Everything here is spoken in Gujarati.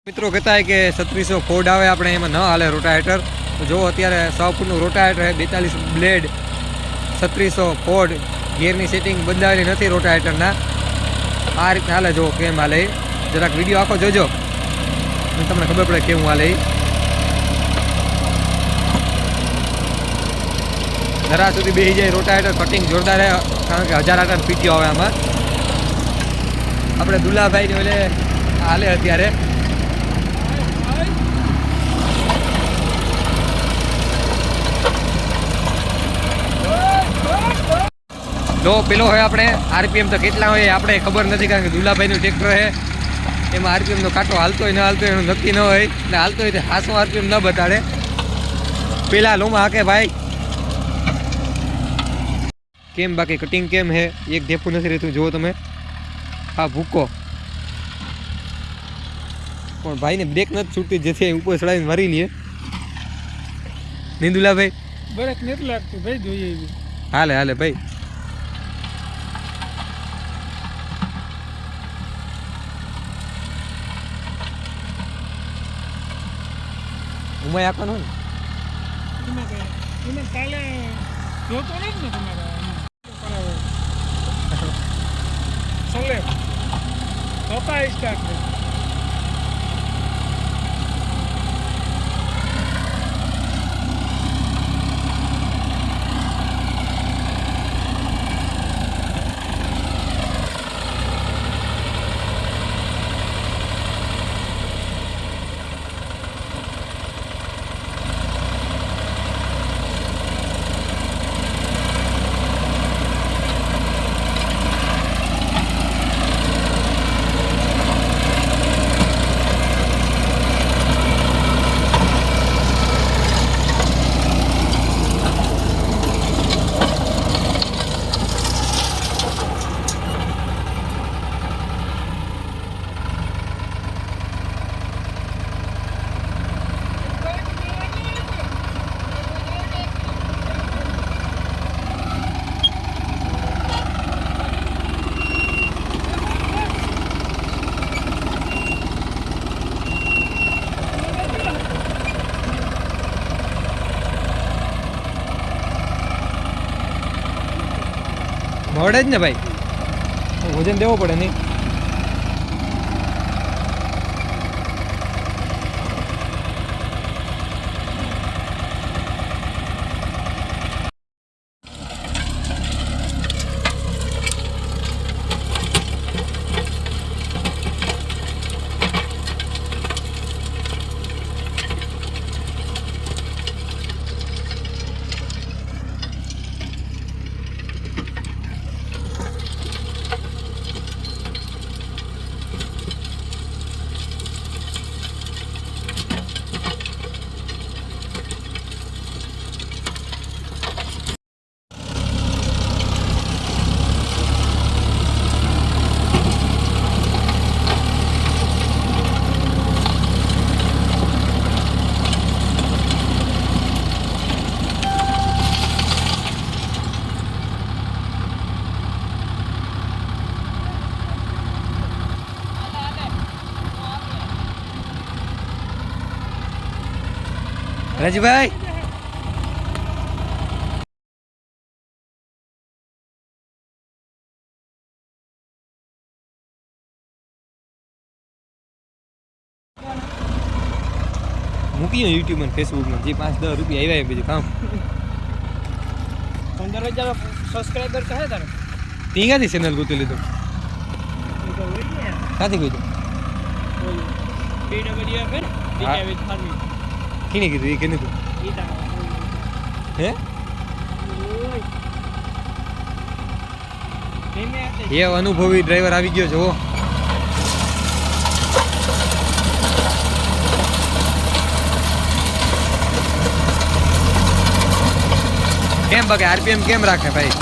મિત્રો કહેતા હોય કે 3600 ફોર્ડ આવે આપણે એમાં ન હાલે રોટાવેટર. તો જો અત્યારે 100 ફૂટનું રોટાવેટર છે, 42 બ્લેડ, 3600 ફોર્ડ, ગિયરની સેટિંગ બદલાવેલી નથી રોટાવેટરના. આ રીતે હાલે. જો કેમ હાલે, જરાક વિડીયો આખો જોજો તમને ખબર પડે કેવું હાલે. જરા સુધી બેસી જાય રોટાવેટર, કટિંગ જોરદાર છે કારણ કે 1000 આટાનો પીટીઓ આવે આમાં. આપણે દુલાભાઈને એટલે હાલે અત્યારે. તો પેલો હોય આપણે આરપીએમ તો કેટલા હોય આપણે ખબર નથી કારણ કે દુલાભાઈનું ટ્રેક્ટર છે, એમાં આરપીએમનો કાંટો હાલતો હોય ન હાલતો હોય એનું નક્કી ન હોય. એટલે હાલતો હોય તો 500 આરપીએમ ન બતાડે. પેલા લોમાં હાકે ભાઈ. કેમ બાકી કટિંગ કેમ હે? એક ઢેફું નથી રહેતું જુઓ તમે. હા ભૂકો પણ ભાઈને બ્રેક નથી છૂટતી જેથી ઉપર ચડાવીને મારી લઈએ. નિંદુલાભાઈ બ્રેક નથી લાગતું ભાઈ, જોઈએ હાલે હાલે ભાઈ. ઉમાય આપવાનો ને એમાં કાલે જોતો નથી ને તમારા ચલે જોતા સ્ટાર્ટ નહીં. મળે જ ને ભાઈ, વજન દેવો પડે નહીં. રાજભાઈ મૂકીએ યુટ્યુબ અને ફેસબુકમાં જે 5-10 રૂપિયા આવ્યા બીજું કામ. 15,000 સબસ્ક્રાઈબર કહે તારે તી ક્યાંથી ચેનલ ગોતી લીધું? ક્યાંથી ગોતું? કીને કીધું એ કેને તું હે? એ અનુભવી ડ્રાઈવર આવી ગયો છે. કેમ બાકી આરપીએમ કેમ રાખે ભાઈ?